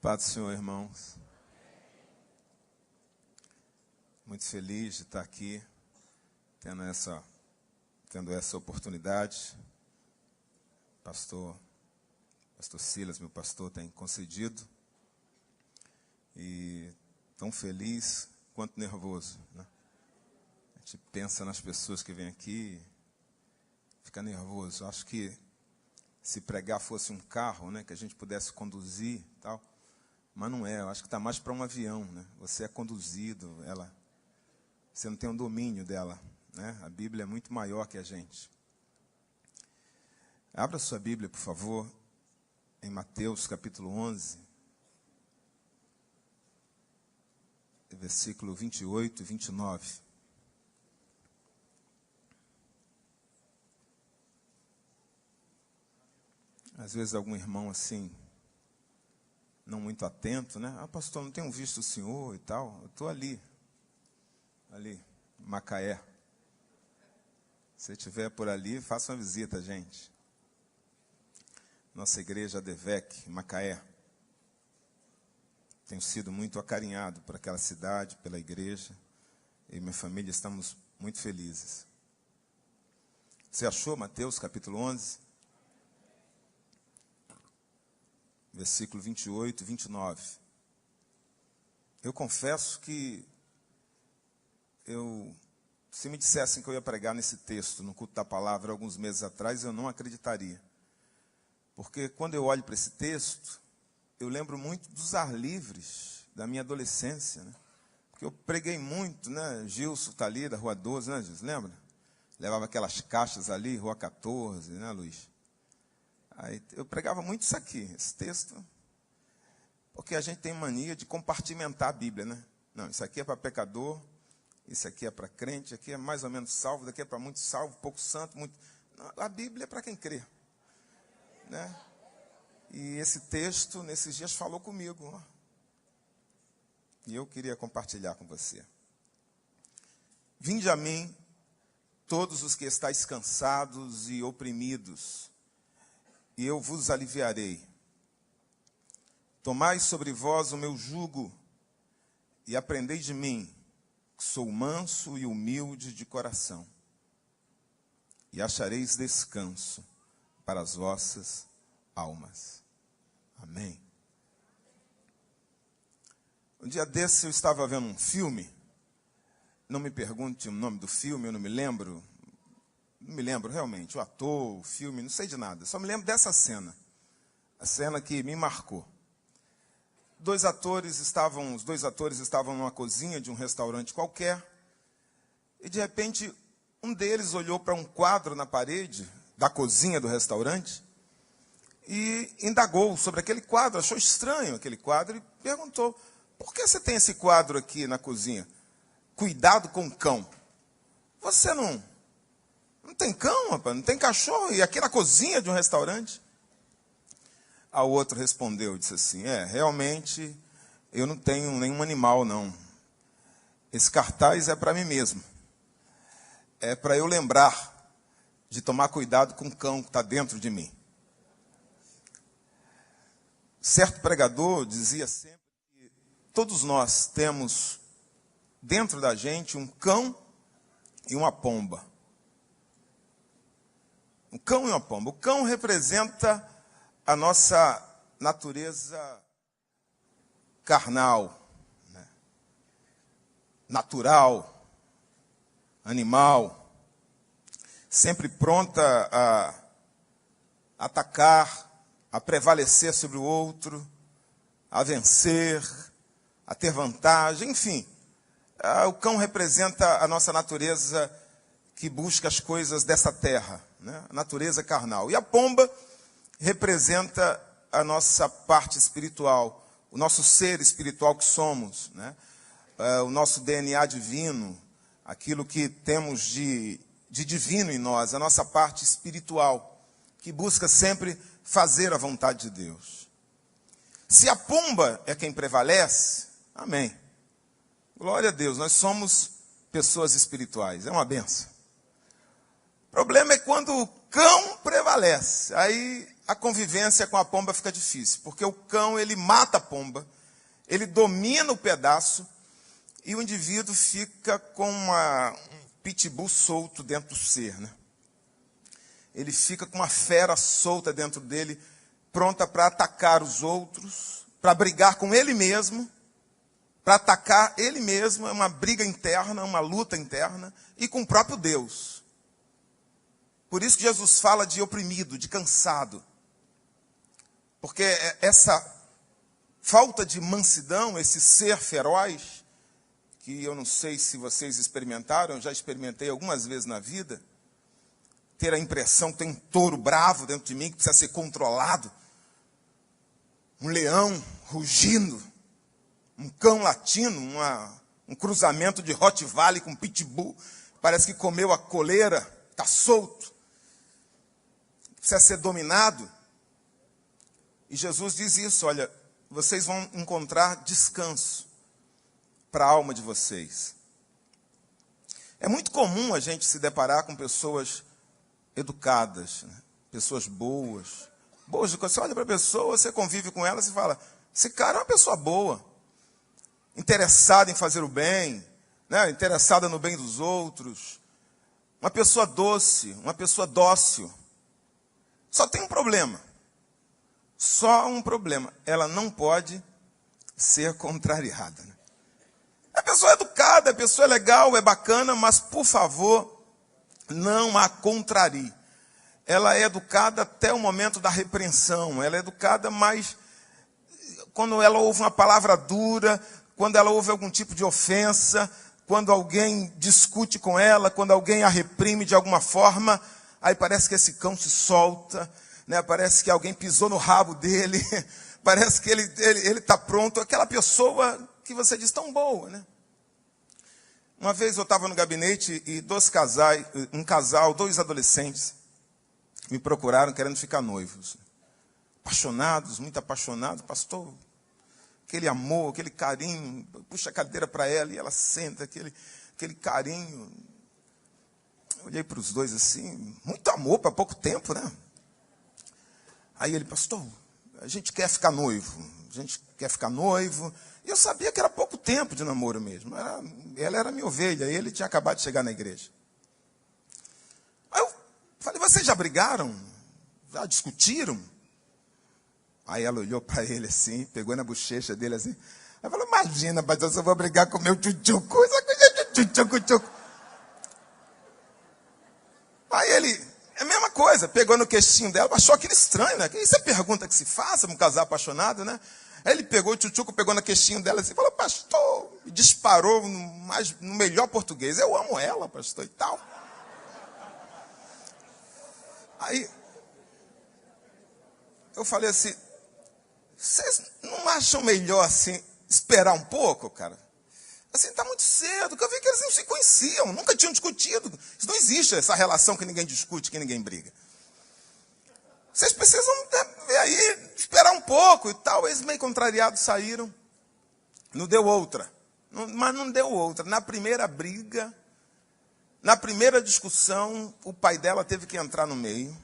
Paz do Senhor, irmãos. Muito feliz de estar aqui, tendo essa oportunidade. Pastor Silas, meu pastor, tem concedido. E tão feliz quanto nervoso, né? A gente pensa nas pessoas que vêm aqui, fica nervoso. Acho que se pregar fosse um carro, né, que a gente pudesse conduzir e tal, mas não é. Eu acho que está mais para um avião, né? Você é conduzido, você não tem o domínio dela, né? A Bíblia é muito maior que a gente. Abra sua Bíblia, por favor, em Mateus capítulo 11, versículo 28 e 29. Às vezes algum irmão assim, não muito atento, né? Pastor, não tenho visto o senhor e tal. Eu estou ali, em Macaé. Se estiver por ali, faça uma visita, gente. Nossa igreja Adevec, Macaé. Tenho sido muito acarinhado por aquela cidade, pela igreja. Eu e minha família estamos muito felizes. Você achou Mateus capítulo 11? Versículo 28 e 29. Eu confesso que se me dissessem que eu ia pregar nesse texto, no culto da palavra, alguns meses atrás, eu não acreditaria. Porque quando eu olho para esse texto, eu lembro muito dos ar livres da minha adolescência, né? Porque eu preguei muito, né? Gilson está ali, da Rua 12, né, Gilson? Lembra? Levava aquelas caixas ali, Rua 14, né, Luiz? Aí eu pregava muito isso aqui, esse texto, porque a gente tem mania de compartimentar a Bíblia, né? Não, isso aqui é para pecador, isso aqui é para crente, isso aqui é mais ou menos salvo, daqui é para muito salvo, pouco santo, muito... Não, a Bíblia é para quem crê, né? E esse texto, nesses dias, falou comigo, ó. E eu queria compartilhar com você. Vinde a mim, todos os que estáis cansados e oprimidos, e eu vos aliviarei. Tomai sobre vós o meu jugo e aprendei de mim, que sou manso e humilde de coração, e achareis descanso para as vossas almas. Amém. Um dia desse eu estava vendo um filme, não me pergunte o nome do filme, eu não me lembro. Não me lembro realmente, o ator, o filme, não sei de nada. Só me lembro dessa cena. A cena que me marcou. Os dois atores estavam numa cozinha de um restaurante qualquer. E de repente, um deles olhou para um quadro na parede da cozinha do restaurante e indagou sobre aquele quadro. Achou estranho aquele quadro e perguntou: por que você tem esse quadro aqui na cozinha? Cuidado com o cão. Você não tem cão, rapaz, não tem cachorro, e aqui na cozinha de um restaurante? A outro respondeu, disse assim: realmente, eu não tenho nenhum animal, não. Esse cartaz é para mim mesmo. É para eu lembrar de tomar cuidado com o cão que está dentro de mim. Certo pregador dizia sempre que todos nós temos dentro da gente um cão e uma pomba. Um cão e uma pomba. O cão representa a nossa natureza carnal, né? Natural, animal, sempre pronta a atacar, a prevalecer sobre o outro, a vencer, a ter vantagem, enfim. O cão representa a nossa natureza que busca as coisas dessa terra, né? A natureza carnal. E a pomba representa a nossa parte espiritual, o nosso ser espiritual que somos, né? O nosso DNA divino, aquilo que temos de divino em nós, a nossa parte espiritual, que busca sempre fazer a vontade de Deus. Se a pomba é quem prevalece, amém. Glória a Deus, nós somos pessoas espirituais, é uma benção. O problema é quando o cão prevalece. Aí a convivência com a pomba fica difícil, porque o cão, ele mata a pomba, ele domina o pedaço, e o indivíduo fica com um pitbull solto dentro do ser, né? Ele fica com uma fera solta dentro dele, pronta para atacar os outros, para brigar com ele mesmo, para atacar ele mesmo. É uma briga interna, uma luta interna, e com o próprio Deus. Por isso que Jesus fala de oprimido, de cansado. Porque essa falta de mansidão, esse ser feroz, que eu não sei se vocês experimentaram, eu já experimentei algumas vezes na vida, ter a impressão que tem um touro bravo dentro de mim, que precisa ser controlado, um leão rugindo, um cão latino, um cruzamento de Rottweiler com pitbull, parece que comeu a coleira, está solto, precisa ser dominado. E Jesus diz isso: olha, vocês vão encontrar descanso para a alma de vocês. É muito comum a gente se deparar com pessoas educadas, né? Pessoas boas. Você olha para a pessoa, você convive com ela, você fala, esse cara é uma pessoa boa, interessada em fazer o bem, né? Interessada no bem dos outros, uma pessoa doce, uma pessoa dócil. Só tem um problema. Só um problema. Ela não pode ser contrariada, né? A pessoa é educada, a pessoa é legal, é bacana, mas, por favor, não a contrarie. Ela é educada até o momento da repreensão. Ela é educada, mas quando ela ouve uma palavra dura, quando ela ouve algum tipo de ofensa, quando alguém discute com ela, quando alguém a reprime de alguma forma, aí parece que esse cão se solta, né? Parece que alguém pisou no rabo dele, parece que ele está pronto. Aquela pessoa que você diz tão boa, né? Uma vez eu estava no gabinete e dois adolescentes, me procuraram querendo ficar noivos. Apaixonados, muito apaixonados. Pastor, aquele amor, aquele carinho, puxa a cadeira para ela e ela senta, aquele carinho. Eu olhei para os dois assim, muito amor para pouco tempo, né? Aí ele, pastor, a gente quer ficar noivo. E eu sabia que era pouco tempo de namoro mesmo. Ela era minha ovelha, e ele tinha acabado de chegar na igreja. Aí eu falei, vocês já brigaram? Já discutiram? Aí ela olhou para ele assim, pegou na bochecha dele assim. Aí falou, imagina, pastor, eu vou brigar com o meu tchutchuco. Tchutchuco. Aí ele, é a mesma coisa, pegou no queixinho dela, achou aquilo estranho, né? Isso é pergunta que se faça para um casal apaixonado, né? Aí ele pegou o tchutchuco, pegou no queixinho dela assim, falou, pastor, e disparou no melhor português, eu amo ela, pastor, e tal. Aí eu falei assim, vocês não acham melhor assim, esperar um pouco, cara? Assim, está muito cedo, que eu vi que eles não se conheciam, nunca tinham discutido. Isso não existe, essa relação que ninguém discute, que ninguém briga. Vocês precisam ver aí, esperar um pouco e tal. Eles meio contrariados saíram. Não deu outra. Mas não deu outra. Na primeira briga, na primeira discussão, o pai dela teve que entrar no meio.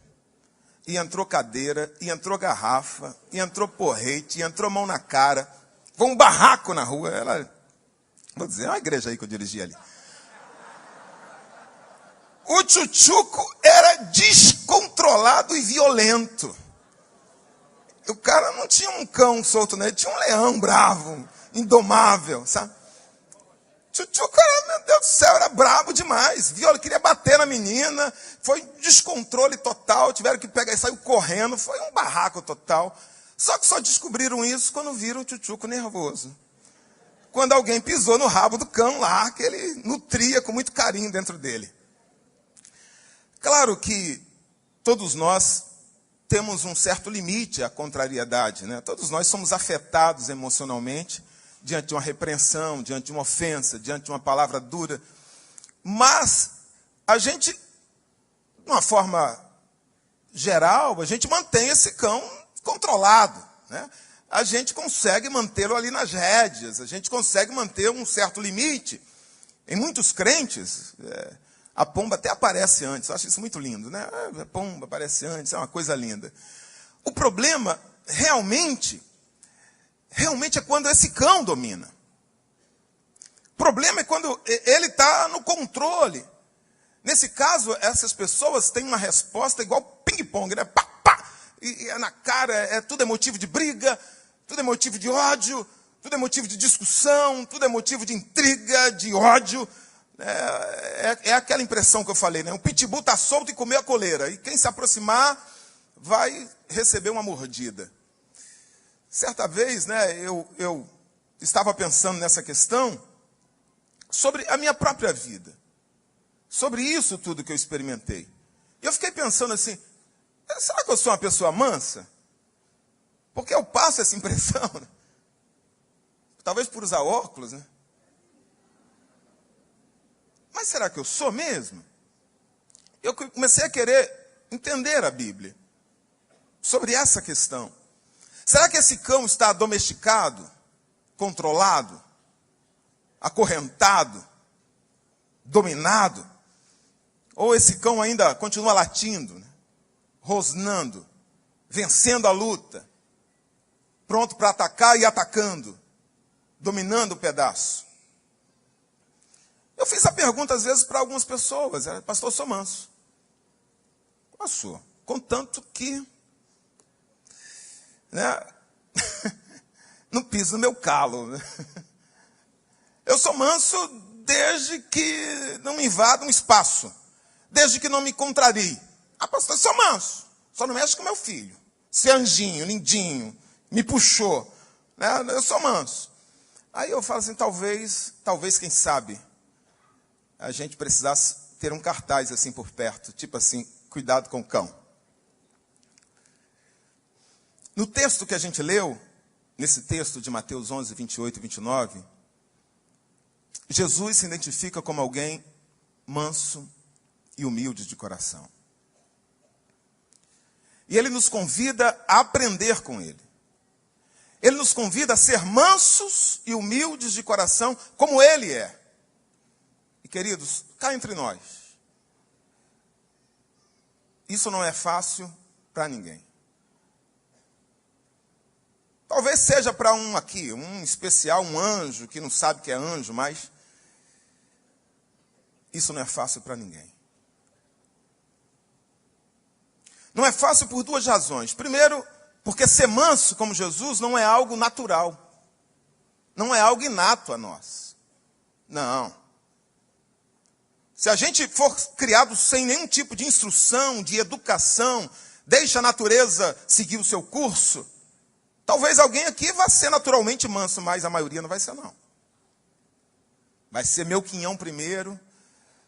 E entrou cadeira, e entrou garrafa, e entrou porrete, e entrou mão na cara. Foi um barraco na rua. Vou dizer, é uma igreja aí que eu dirigi ali. O tchutchuco era descontrolado e violento. O cara não tinha um cão solto, né? Ele tinha um leão bravo, indomável, sabe? Tchutchuco era, meu Deus do céu, era bravo demais. Queria bater na menina. Foi descontrole total. Tiveram que pegar e saiu correndo. Foi um barraco total. Só que só descobriram isso quando viram o tchutchuco nervoso. Quando alguém pisou no rabo do cão lá, que ele nutria com muito carinho dentro dele. Claro que todos nós temos um certo limite à contrariedade, né? Todos nós somos afetados emocionalmente diante de uma repreensão, diante de uma ofensa, diante de uma palavra dura. Mas a gente, de uma forma geral, a gente mantém esse cão controlado, né? A gente consegue mantê-lo ali nas rédeas, a gente consegue manter um certo limite. Em muitos crentes, a pomba até aparece antes, eu acho isso muito lindo, né? A pomba aparece antes, é uma coisa linda. O problema, realmente é quando esse cão domina. O problema é quando ele está no controle. Nesse caso, essas pessoas têm uma resposta igual ping-pong, né? Pá, pá, e é na cara, tudo é motivo de briga, tudo é motivo de ódio, tudo é motivo de discussão, tudo é motivo de intriga, de ódio. É aquela impressão que eu falei, né? O pitbull está solto e comeu a coleira. E quem se aproximar vai receber uma mordida. Certa vez, né, eu estava pensando nessa questão sobre a minha própria vida. Sobre isso tudo que eu experimentei. E eu fiquei pensando assim, será que eu sou uma pessoa mansa? Porque eu passo essa impressão, né? Talvez por usar óculos, né? Mas será que eu sou mesmo? Eu comecei a querer entender a Bíblia sobre essa questão. Será que esse cão está domesticado, controlado, acorrentado, dominado? Ou esse cão ainda continua latindo, né? Rosnando, vencendo a luta, pronto para atacar e atacando, dominando o pedaço? Eu fiz a pergunta às vezes para algumas pessoas, pastor, eu sou manso. Sou, contanto que, né, não piso no meu calo. Né? Eu sou manso desde que não me invada um espaço, desde que não me contrarie. Pastor, eu sou manso, só não mexe com meu filho. Esse anjinho, lindinho, me puxou. Né? Eu sou manso. Aí eu falo assim, talvez, quem sabe, a gente precisasse ter um cartaz assim por perto, tipo assim, cuidado com o cão. No texto que a gente leu, nesse texto de Mateus 11, 28 e 29, Jesus se identifica como alguém manso e humilde de coração. E ele nos convida a aprender com ele. Ele nos convida a ser mansos e humildes de coração, como ele é. E queridos, cá entre nós, isso não é fácil para ninguém. Talvez seja para um aqui, um especial, um anjo, que não sabe que é anjo, mas isso não é fácil para ninguém. Não é fácil por duas razões. Primeiro, porque ser manso como Jesus não é algo natural. Não é algo inato a nós. Não. Se a gente for criado sem nenhum tipo de instrução, de educação, deixa a natureza seguir o seu curso, talvez alguém aqui vá ser naturalmente manso, mas a maioria não vai ser, não. Vai ser meu quinhão primeiro,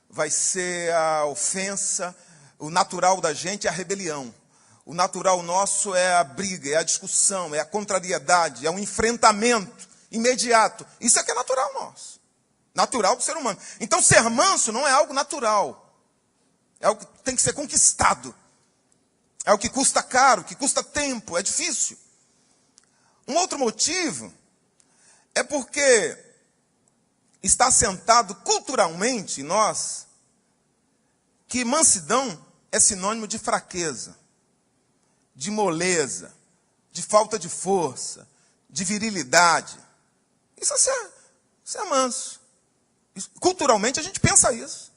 vai ser a ofensa. O natural da gente é a rebelião. O natural nosso é a briga, é a discussão, é a contrariedade, é um enfrentamento imediato. Isso é que é natural nosso. Natural do ser humano. Então, ser manso não é algo natural. É algo que tem que ser conquistado. É algo que custa caro, que custa tempo, é difícil. Um outro motivo é porque está assentado culturalmente em nós que mansidão é sinônimo de fraqueza, de moleza, de falta de força, de virilidade. Isso é ser manso. Culturalmente a gente pensa isso.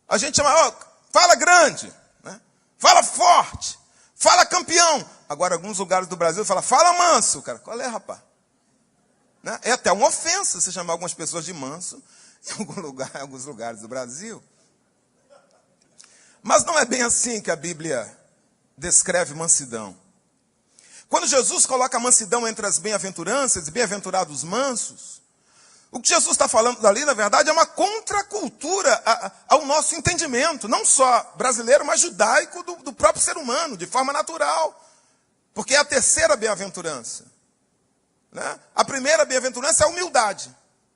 A gente chama, fala grande, né? Fala forte, fala campeão. Agora, alguns lugares do Brasil fala manso. Cara, qual é, rapaz? Né? É até uma ofensa você chamar algumas pessoas de manso em alguns lugares do Brasil. Mas não é bem assim que a Bíblia descreve mansidão. Quando Jesus coloca a mansidão entre as bem-aventuranças e bem-aventurados mansos, o que Jesus está falando dali, na verdade, é uma contracultura ao nosso entendimento, não só brasileiro, mas judaico do próprio ser humano, de forma natural. Porque é a terceira bem-aventurança. Né? A primeira bem-aventurança é a humildade.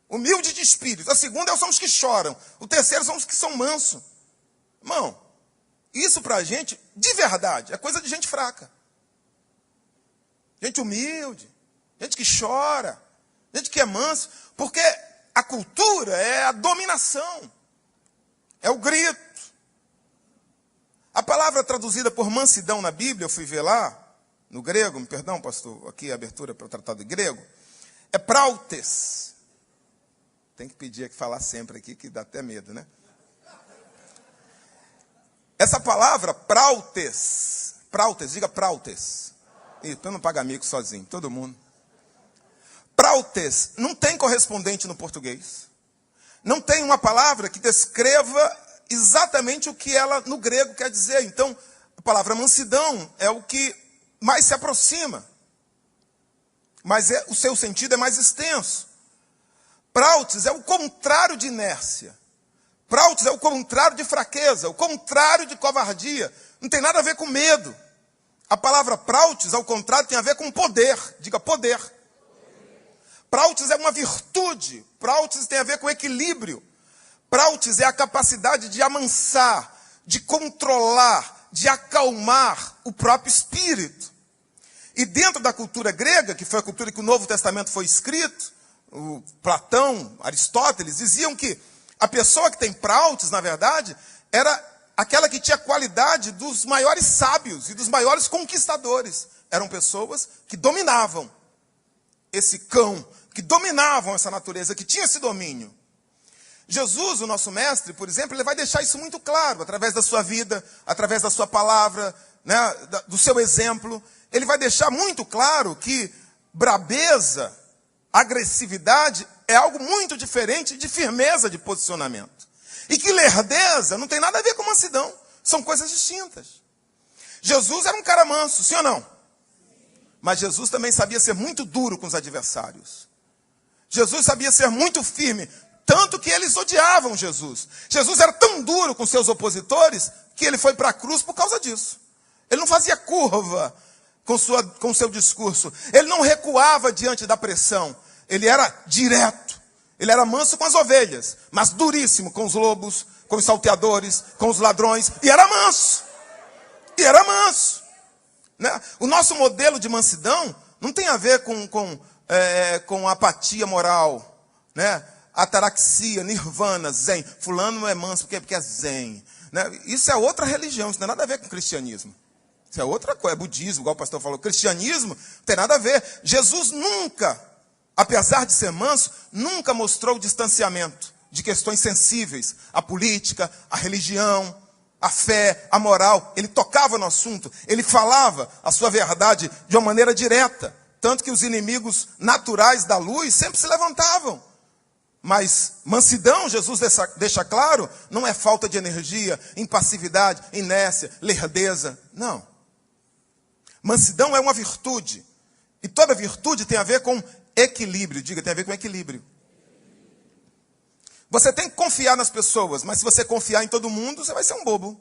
Humilde de espírito. A segunda são os que choram. O terceiro são os que são mansos. Irmão, isso para a gente, de verdade, é coisa de gente fraca. Gente humilde, gente que chora, gente que é manso, porque a cultura é a dominação, é o grito. A palavra traduzida por mansidão na Bíblia, eu fui ver lá, no grego, me perdão, pastor, aqui a abertura para o tratado grego, é prautes. Tem que pedir que falar sempre aqui, que dá até medo, né? Essa palavra, prautes, diga prautes. Ih, tu não paga amigo sozinho, todo mundo. Prautes não tem correspondente no português. Não tem uma palavra que descreva exatamente o que ela no grego quer dizer. Então, a palavra mansidão é o que mais se aproxima. Mas o seu sentido é mais extenso. Prautes é o contrário de inércia. Prautes é o contrário de fraqueza, o contrário de covardia. Não tem nada a ver com medo. A palavra prautes, ao contrário, tem a ver com poder. Diga poder. Prautes é uma virtude. Prautes tem a ver com equilíbrio. Prautes é a capacidade de amansar, de controlar, de acalmar o próprio espírito. E dentro da cultura grega, que foi a cultura que o Novo Testamento foi escrito, o Platão, Aristóteles, diziam que a pessoa que tem prautes, na verdade, era aquela que tinha qualidade dos maiores sábios e dos maiores conquistadores. Eram pessoas que dominavam esse cão, que dominavam essa natureza, que tinha esse domínio. Jesus, o nosso mestre, por exemplo, ele vai deixar isso muito claro, através da sua vida, através da sua palavra, né, do seu exemplo. Ele vai deixar muito claro que brabeza, agressividade é algo muito diferente de firmeza de posicionamento. E que lerdeza não tem nada a ver com mansidão. São coisas distintas. Jesus era um cara manso, sim ou não? Mas Jesus também sabia ser muito duro com os adversários. Jesus sabia ser muito firme, tanto que eles odiavam Jesus. Jesus era tão duro com seus opositores que ele foi para a cruz por causa disso. Ele não fazia curva com seu discurso. Ele não recuava diante da pressão. Ele era direto. Ele era manso com as ovelhas, mas duríssimo com os lobos, com os salteadores, com os ladrões. E era manso. E era manso. Né? O nosso modelo de mansidão não tem a ver com apatia moral, né? Ataraxia, nirvana, zen. Fulano é manso porque é zen. Né? Isso é outra religião, isso não tem nada a ver com cristianismo. Isso é outra coisa, é budismo, igual o pastor falou. Cristianismo não tem nada a ver. Jesus nunca, apesar de ser manso, nunca mostrou distanciamento de questões sensíveis. A política, a religião, a fé, a moral. Ele tocava no assunto, ele falava a sua verdade de uma maneira direta. Tanto que os inimigos naturais da luz sempre se levantavam. Mas mansidão, Jesus deixa claro, não é falta de energia, impassividade, inércia, lerdeza. Não. Mansidão é uma virtude. E toda virtude tem a ver com equilíbrio. Diga, tem a ver com equilíbrio. Você tem que confiar nas pessoas, mas se você confiar em todo mundo, você vai ser um bobo.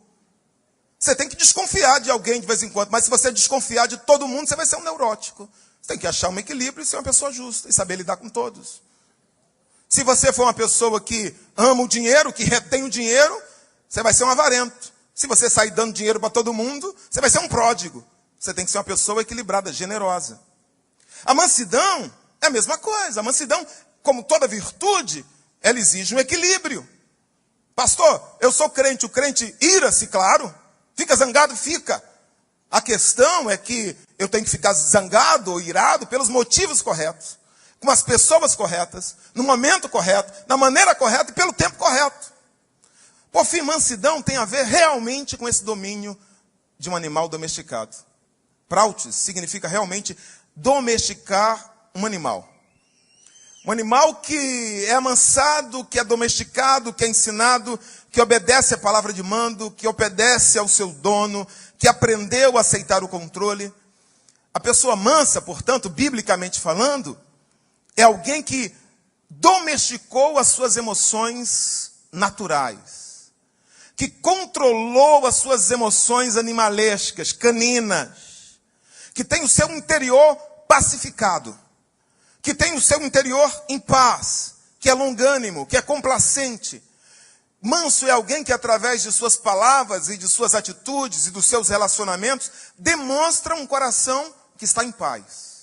Você tem que desconfiar de alguém de vez em quando, mas se você desconfiar de todo mundo, você vai ser um neurótico. Você tem que achar um equilíbrio e ser uma pessoa justa e saber lidar com todos. Se você for uma pessoa que ama o dinheiro, que retém o dinheiro, você vai ser um avarento. Se você sair dando dinheiro para todo mundo, você vai ser um pródigo. Você tem que ser uma pessoa equilibrada, generosa. A mansidão é a mesma coisa. A mansidão, como toda virtude, ela exige um equilíbrio. Pastor, eu sou crente. O crente ira-se, claro. Fica zangado, fica. A questão é que eu tenho que ficar zangado ou irado pelos motivos corretos. Com as pessoas corretas, no momento correto, na maneira correta e pelo tempo correto. Por fim, mansidão tem a ver realmente com esse domínio de um animal domesticado. Prautes significa realmente domesticar um animal. Um animal que é amansado, que é domesticado, que é ensinado, que obedece à palavra de mando, que obedece ao seu dono, que aprendeu a aceitar o controle. A pessoa mansa, portanto, biblicamente falando, é alguém que domesticou as suas emoções naturais, que controlou as suas emoções animalescas, caninas, que tem o seu interior pacificado, que tem o seu interior em paz, que é longânimo, que é complacente. Manso é alguém que, através de suas palavras e de suas atitudes e dos seus relacionamentos, demonstra um coração que está em paz.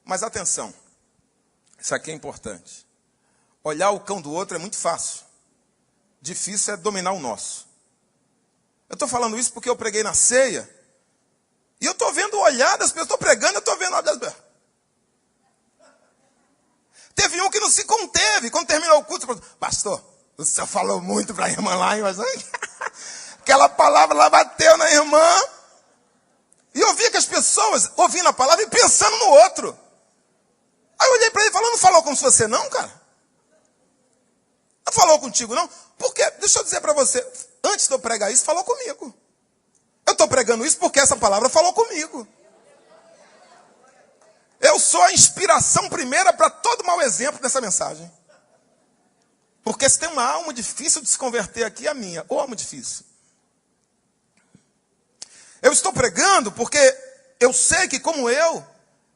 Mas atenção, isso aqui é importante. Olhar o cão do outro é muito fácil. Difícil é dominar o nosso. Eu estou falando isso porque eu preguei na ceia E eu estou vendo o olhar das pessoas, estou pregando, eu estou vendo o olhar das pessoas. Teve um que não se conteve. Quando terminou o culto, falou: pastor, o senhor falou muito para a irmã lá, mas aquela palavra lá bateu na irmã. E eu via que as pessoas ouvindo a palavra e pensando no outro. Aí eu olhei para ele e falei: não falou com você não, cara? Não falou contigo não? Porque, deixa eu dizer para você, antes de eu pregar isso, falou comigo. Eu estou pregando isso porque essa palavra falou comigo. Eu sou a inspiração primeira para todo mau exemplo dessa mensagem. Porque se tem uma alma difícil de se converter aqui, é a minha. Ou alma difícil. Eu estou pregando porque eu sei que, como eu,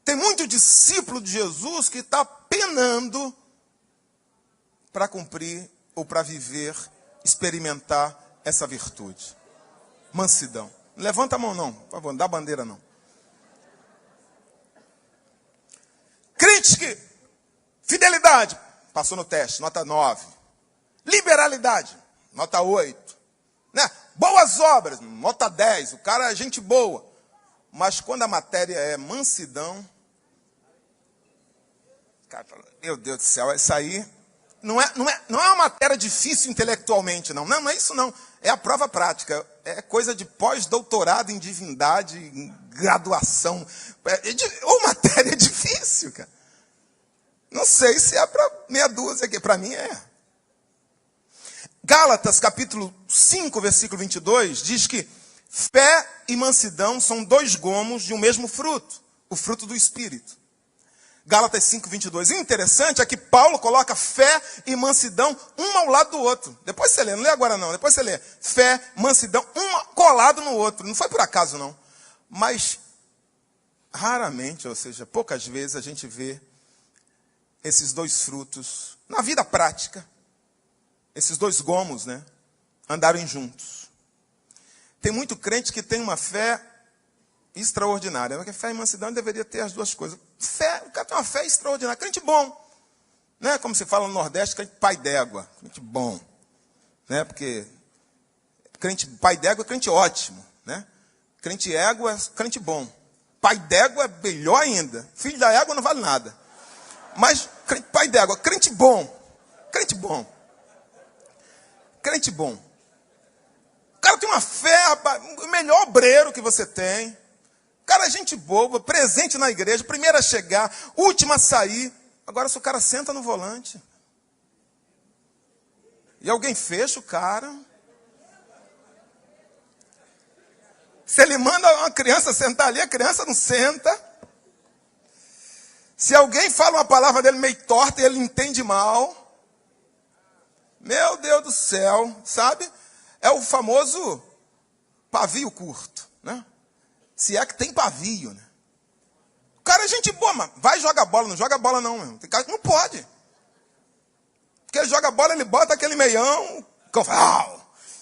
tem muito discípulo de Jesus que está penando para cumprir ou para viver, experimentar essa virtude. Mansidão. Não levanta a mão não, por favor, não dá bandeira não. Crente que fidelidade, passou no teste, nota 9. Liberalidade, nota 8. Né? Boas obras, nota 10. O cara é gente boa. Mas quando a matéria é mansidão, cara, meu Deus do céu, isso aí não é uma matéria difícil intelectualmente, não. Não é isso não. É a prova prática. É coisa de pós-doutorado em divindade, em graduação. Ou matéria difícil, cara. Não sei se é para meia dúzia aqui. Para mim é. Gálatas, capítulo 5, versículo 22, diz que fé e mansidão são dois gomos de um mesmo fruto. O fruto do Espírito. Gálatas 5, 22. E o interessante é que Paulo coloca fé e mansidão um ao lado do outro. Depois você lê, não lê agora não. Depois você lê. Fé, mansidão, um colado no outro. Não foi por acaso não. Mas raramente, ou seja, poucas vezes a gente vê esses dois frutos na vida prática. Esses dois gomos, né? Andarem juntos. Tem muito crente que tem uma fé extraordinária. Porque fé e mansidão deveria ter as duas coisas. Fé, o cara tem uma fé extraordinária. Crente bom. Né? Como se fala no Nordeste, crente pai d'égua. Crente bom. Né? Porque crente pai d'égua é crente ótimo. Né? Crente égua é crente bom. Pai d'égua é melhor ainda. Filho da égua não vale nada. Mas crente, pai d'égua, crente bom. Crente bom. Crente bom. O cara tem uma fé, rapaz, o melhor obreiro que você tem. Cara, gente boa, presente na igreja, primeiro a chegar, última a sair. Agora, se o cara senta no volante e alguém fecha o cara, se ele manda uma criança sentar ali, a criança não senta. Se alguém fala uma palavra dele meio torta e ele entende mal, meu Deus do céu, sabe? É o famoso pavio curto, né? Se é que tem pavio, né? O cara é gente boa, mas vai jogar bola, não joga bola não, meu. Tem cara que não pode. Porque ele joga bola, ele bota aquele meião,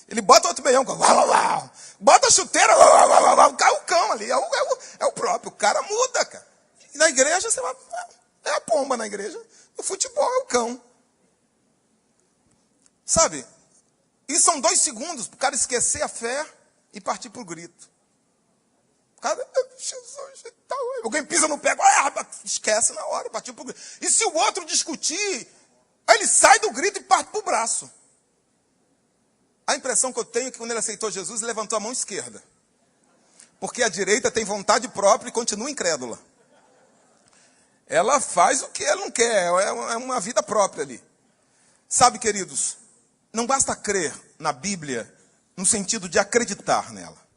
ele bota outro meião, bota a chuteira, cai o cão ali, é o próprio. O cara muda, cara. E na igreja, você vai, é a pomba na igreja. No futebol é o cão. Sabe? E são 2 segundos para o cara esquecer a fé e partir para o grito. O cara, Jesus, alguém pisa no pé, esquece na hora, partiu para o grito. E se o outro discutir, aí ele sai do grito e parte para o braço. A impressão que eu tenho é que quando ele aceitou Jesus, ele levantou a mão esquerda. Porque a direita tem vontade própria e continua incrédula. Ela faz o que ela não quer, é uma vida própria ali. Sabe, queridos, não basta crer na Bíblia no sentido de acreditar nela.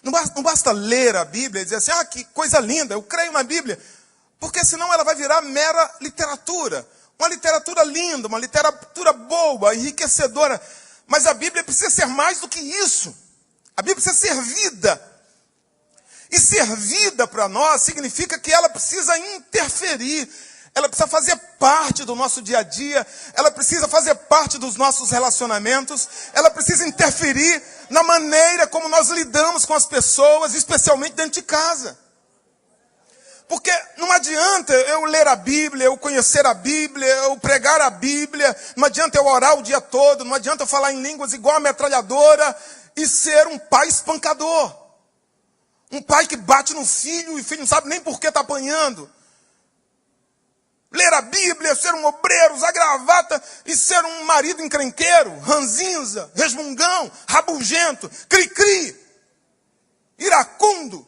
Não basta ler a Bíblia e dizer assim, que coisa linda, eu creio na Bíblia. Porque senão ela vai virar mera literatura. Uma literatura linda, uma literatura boa, enriquecedora. Mas a Bíblia precisa ser mais do que isso. A Bíblia precisa ser vida. E ser vida para nós significa que ela precisa interferir. Ela precisa fazer parte do nosso dia a dia. Ela precisa fazer parte dos nossos relacionamentos. Ela precisa interferir na maneira como nós lidamos com as pessoas, especialmente dentro de casa. Porque não adianta eu ler a Bíblia, eu conhecer a Bíblia, eu pregar a Bíblia. Não adianta eu orar o dia todo. Não adianta eu falar em línguas igual a metralhadora e ser um pai espancador. Um pai que bate no filho e o filho não sabe nem por que está apanhando. Ler a Bíblia, ser um obreiro, usar gravata e ser um marido encrenqueiro, ranzinza, resmungão, rabugento, cri-cri, iracundo.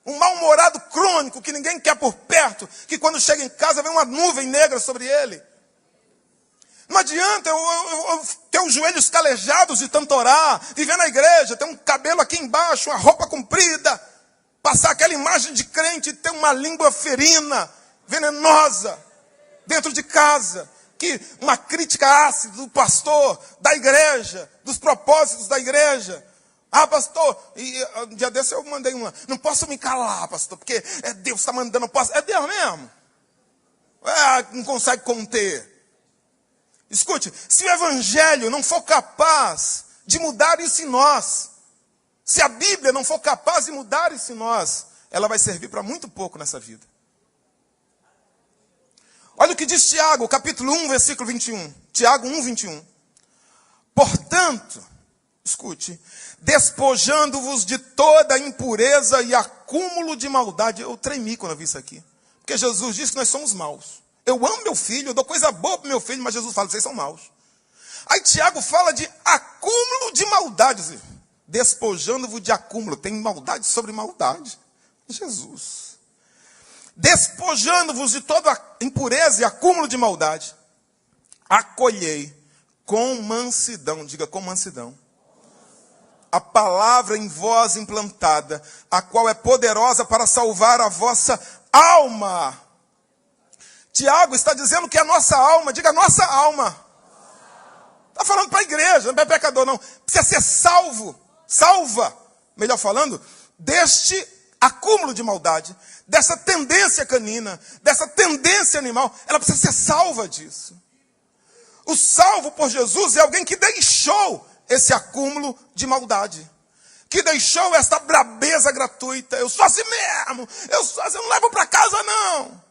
Um mal-humorado crônico que ninguém quer por perto, que quando chega em casa vem uma nuvem negra sobre ele. Não adianta eu ter os joelhos calejados de tanto orar, viver na igreja, ter um cabelo aqui embaixo, uma roupa comprida, passar aquela imagem de crente e ter uma língua ferina, venenosa, dentro de casa, que uma crítica ácida do pastor, da igreja, dos propósitos da igreja. Ah, pastor, e um dia desse eu mandei uma, não posso me calar, pastor, porque Deus está mandando, eu posso. É Deus mesmo. Não consegue conter. Escute, se o evangelho não for capaz de mudar isso em nós, se a Bíblia não for capaz de mudar isso em nós, ela vai servir para muito pouco nessa vida. Olha o que diz Tiago, capítulo 1, versículo 21. Tiago 1, 21. Portanto, escute, despojando-vos de toda impureza e acúmulo de maldade. Eu tremi quando eu vi isso aqui. Porque Jesus disse que nós somos maus. Eu amo meu filho, eu dou coisa boa para meu filho, mas Jesus fala, vocês são maus. Aí Tiago fala de acúmulo de maldade. Despojando-vos de acúmulo. Tem maldade sobre maldade. Jesus. Despojando-vos de toda impureza e acúmulo de maldade, acolhei com mansidão, diga com mansidão, a palavra em vós implantada, a qual é poderosa para salvar a vossa alma. Tiago está dizendo que a nossa alma, diga nossa alma. Está falando para a igreja, não é pecador não. Precisa ser salvo, salva, melhor falando, deste acúmulo de maldade, dessa tendência canina, dessa tendência animal. Ela precisa ser salva disso. O salvo por Jesus é alguém que deixou esse acúmulo de maldade, que deixou essa brabeza gratuita. Eu sou assim mesmo, eu não levo para casa não.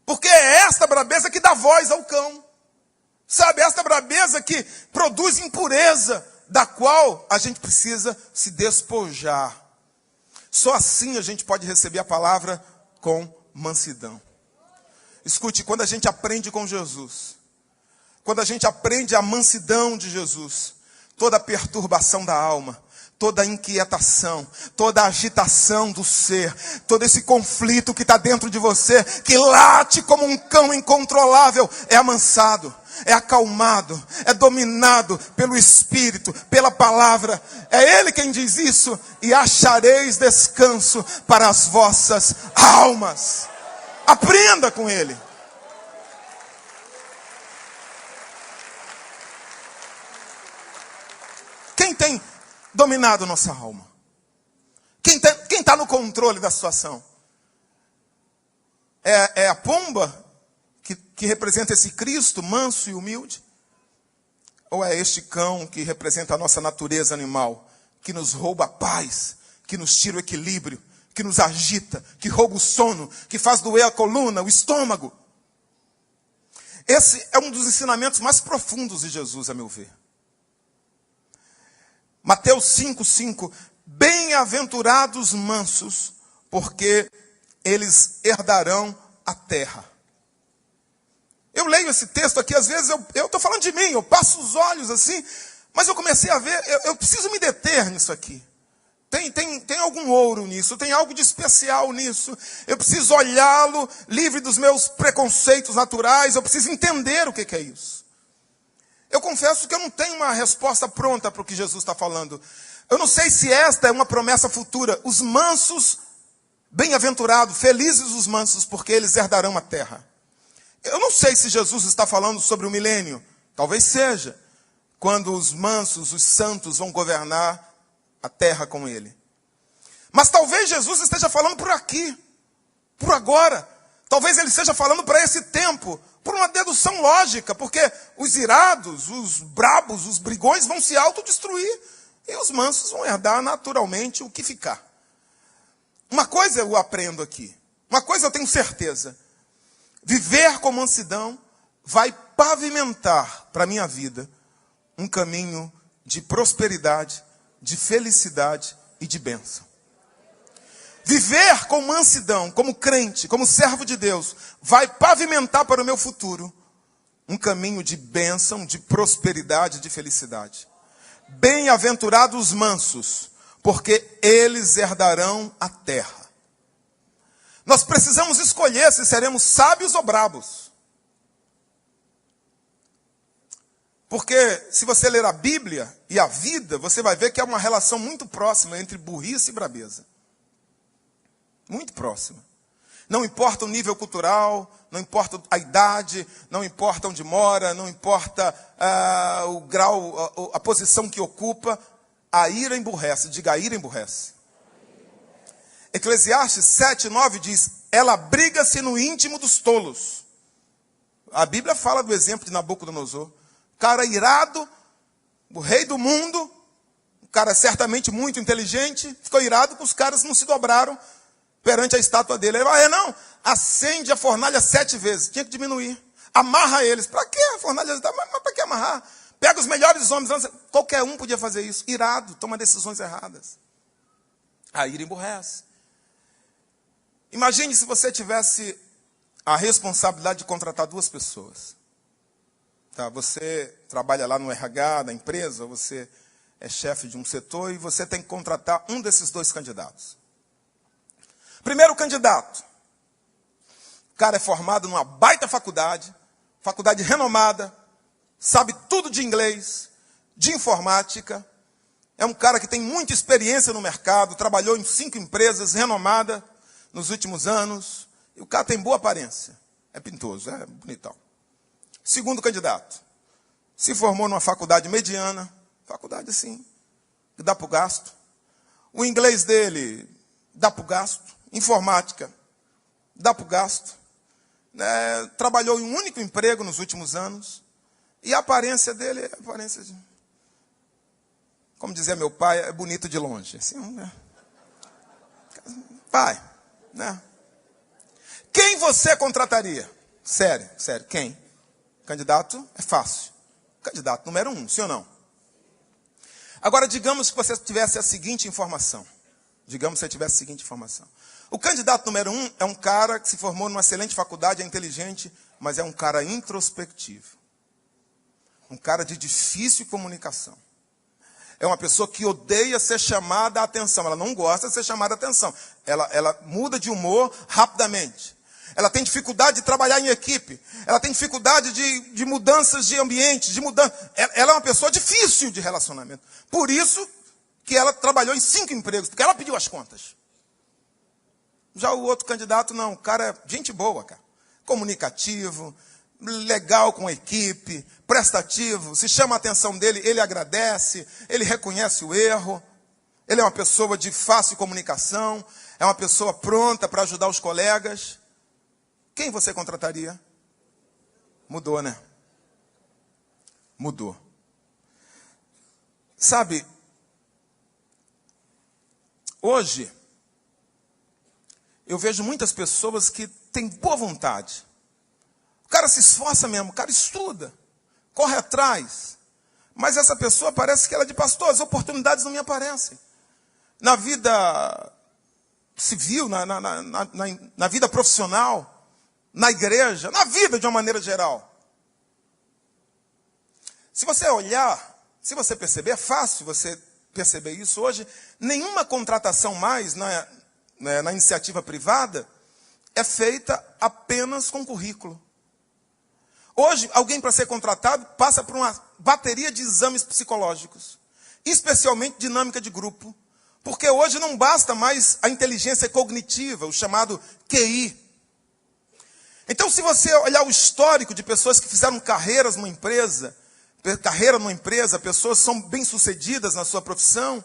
Porque é esta brabeza que dá voz ao cão. Sabe, esta brabeza que produz impureza, da qual a gente precisa se despojar. Só assim a gente pode receber a palavra com mansidão. Escute, quando a gente aprende com Jesus, quando a gente aprende a mansidão de Jesus, toda a perturbação da alma, toda a inquietação, toda a agitação do ser, todo esse conflito que está dentro de você, que late como um cão incontrolável, é amansado, é acalmado, é dominado pelo Espírito, pela palavra. É Ele quem diz isso. E achareis descanso para as vossas almas. Aprenda com Ele. Quem tem dominado nossa alma? Quem está no controle da situação? É a pomba que representa esse Cristo manso e humilde? Ou é este cão que representa a nossa natureza animal, que nos rouba a paz, que nos tira o equilíbrio, que nos agita, que rouba o sono, que faz doer a coluna, o estômago? Esse é um dos ensinamentos mais profundos de Jesus, a meu ver. Mateus 5:5, bem-aventurados mansos, porque eles herdarão a terra. Eu leio esse texto aqui, às vezes eu estou falando de mim, eu passo os olhos assim, mas eu comecei a ver, eu preciso me deter nisso aqui. Tem algum ouro nisso, tem algo de especial nisso. Eu preciso olhá-lo, livre dos meus preconceitos naturais, eu preciso entender o que é isso. Eu confesso que eu não tenho uma resposta pronta para o que Jesus está falando. Eu não sei se esta é uma promessa futura. Os mansos, bem-aventurados, felizes os mansos, porque eles herdarão a terra. Eu não sei se Jesus está falando sobre o milênio. Talvez seja. Quando os mansos, os santos vão governar a terra com ele. Mas talvez Jesus esteja falando por aqui. Por agora. Talvez ele esteja falando para esse tempo. Por uma dedução lógica. Porque os irados, os brabos, os brigões vão se autodestruir. E os mansos vão herdar naturalmente o que ficar. Uma coisa eu aprendo aqui. Uma coisa eu tenho certeza. Viver com mansidão vai pavimentar para a minha vida um caminho de prosperidade, de felicidade e de bênção. Viver com mansidão, como crente, como servo de Deus, vai pavimentar para o meu futuro um caminho de bênção, de prosperidade, de felicidade. Bem-aventurados os mansos, porque eles herdarão a terra. Nós precisamos escolher se seremos sábios ou brabos. Porque se você ler a Bíblia e a vida, você vai ver que há uma relação muito próxima entre burrice e brabeza. Muito próxima. Não importa o nível cultural, não importa a idade, não importa onde mora, não importa o grau, a posição que ocupa, a ira emburrece. Diga, a ira emburrece. Eclesiastes 7:9 diz, ela abriga-se no íntimo dos tolos. A Bíblia fala do exemplo de Nabucodonosor. Cara irado, o rei do mundo, um cara certamente muito inteligente, ficou irado que os caras não se dobraram perante a estátua dele. Ele falou, não, acende a fornalha 7 vezes. Tinha que diminuir. Amarra eles. Para que a fornalha? Mas para que amarrar? Pega os melhores homens. Qualquer um podia fazer isso. Irado, toma decisões erradas. A ira emburrece. Imagine se você tivesse a responsabilidade de contratar 2 pessoas. Tá? Você trabalha lá no RH da empresa, você é chefe de um setor e você tem que contratar um desses 2 candidatos. Primeiro candidato. O cara é formado numa baita faculdade renomada, sabe tudo de inglês, de informática. É um cara que tem muita experiência no mercado, trabalhou em 5 empresas renomadas nos últimos anos. E o cara tem boa aparência. É pintoso, é bonitão. Segundo candidato. Se formou numa faculdade mediana. Faculdade, assim, que dá para o gasto. O inglês dele dá para o gasto. Informática, dá para o gasto. Trabalhou em um único emprego nos últimos anos. E a aparência dele é aparência de... Como dizia meu pai, é bonito de longe. Assim, pai, né? Quem você contrataria? Sério, quem? Candidato é fácil. Candidato número 1, sim ou não? Agora, digamos que você tivesse a seguinte informação. O candidato número 1 é um cara que se formou numa excelente faculdade, é inteligente, mas é um cara introspectivo. Um cara de difícil comunicação. É uma pessoa que odeia ser chamada a atenção. Ela não gosta de ser chamada a atenção. Ela muda de humor rapidamente. Ela tem dificuldade de trabalhar em equipe. Ela tem dificuldade de mudanças de ambiente, Ela é uma pessoa difícil de relacionamento. Por isso que ela trabalhou em 5 empregos, porque ela pediu as contas. Já o outro candidato, não. O cara é gente boa, cara. Comunicativo, legal com a equipe, prestativo. Se chama a atenção dele, ele agradece, ele reconhece o erro. Ele é uma pessoa de fácil comunicação. É uma pessoa pronta para ajudar os colegas. Quem você contrataria? Mudou, né? Mudou. Sabe, hoje, eu vejo muitas pessoas que têm boa vontade. O cara se esforça mesmo, o cara estuda, corre atrás. Mas essa pessoa parece que ela é de pastor, as oportunidades não me aparecem. Na vida civil, na vida profissional, na igreja, na vida de uma maneira geral. Se você olhar, se você perceber, é fácil você perceber isso hoje. Nenhuma contratação mais na iniciativa privada é feita apenas com currículo. Hoje, alguém para ser contratado passa por uma bateria de exames psicológicos, especialmente dinâmica de grupo, porque hoje não basta mais a inteligência cognitiva, o chamado QI. Então, se você olhar o histórico de pessoas que fizeram carreira numa empresa, pessoas que são bem-sucedidas na sua profissão,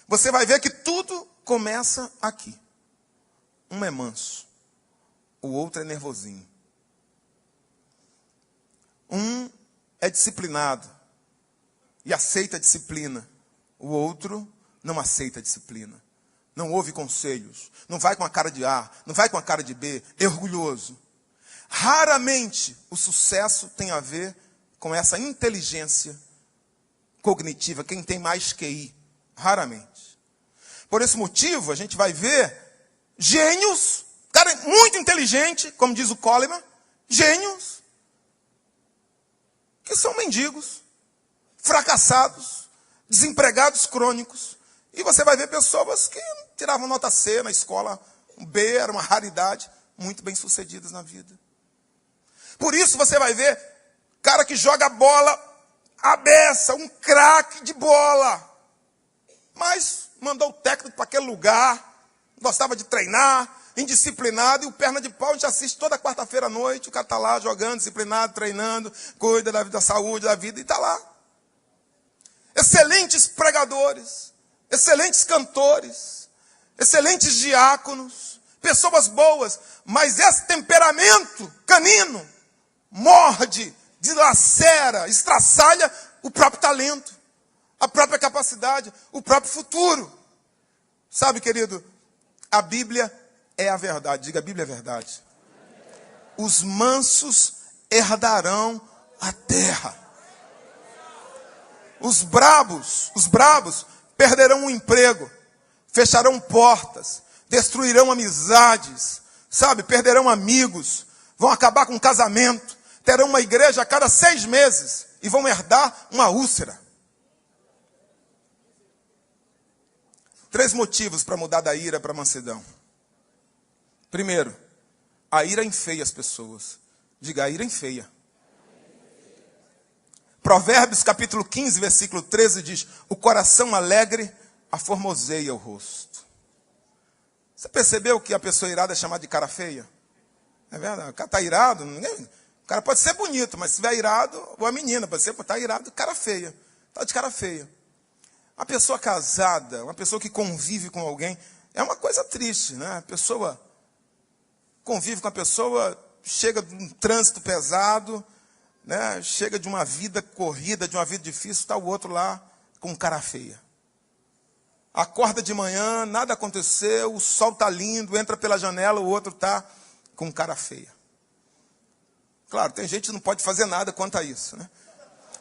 você vai ver que tudo começa aqui. Um é manso, o outro é nervosinho. Um é disciplinado e aceita a disciplina. O outro não aceita a disciplina. Não ouve conselhos. Não vai com a cara de A, não vai com a cara de B. É orgulhoso. Raramente o sucesso tem a ver com essa inteligência cognitiva. Quem tem mais QI. Raramente. Por esse motivo, a gente vai ver gênios, cara muito inteligente, como diz o Coleman, gênios, que são mendigos, fracassados, desempregados crônicos. E você vai ver pessoas que tiravam nota C na escola, um B era uma raridade, muito bem sucedidas na vida. Por isso você vai ver cara que joga bola à beça, um craque de bola, mas mandou o técnico para aquele lugar, gostava de treinar, indisciplinado, e o perna de pau a gente assiste toda quarta-feira à noite, o cara está lá jogando, disciplinado, treinando, cuida da saúde, da vida, e está lá. Excelentes pregadores, excelentes cantores, excelentes diáconos, pessoas boas, mas esse temperamento canino morde, dilacera, estraçalha o próprio talento, a própria capacidade, o próprio futuro. Sabe, querido, a Bíblia é a verdade. Diga, a Bíblia é a verdade. Os mansos herdarão a terra. Os brabos perderão o emprego, fecharão portas, destruirão amizades, sabe, perderão amigos, vão acabar com o casamento, terão uma igreja a cada 6 meses e vão herdar uma úlcera. 3 motivos para mudar da ira para a mansidão. Primeiro, a ira enfeia as pessoas. Diga, a ira enfeia. Provérbios capítulo 15, versículo 13 diz: o coração alegre aformoseia o rosto. Você percebeu que a pessoa irada é chamada de cara feia? É verdade, o cara está irado, o cara pode ser bonito, mas se estiver irado, ou a menina pode estar irado, cara feia, está de cara feia. A pessoa casada, uma pessoa que convive com alguém, é uma coisa triste, né? A pessoa convive com a pessoa, chega de um trânsito pesado, né? Chega de uma vida corrida, de uma vida difícil, está o outro lá com cara feia. Acorda de manhã, nada aconteceu, o sol está lindo, entra pela janela, o outro está com cara feia. Claro, tem gente que não pode fazer nada quanto a isso, né?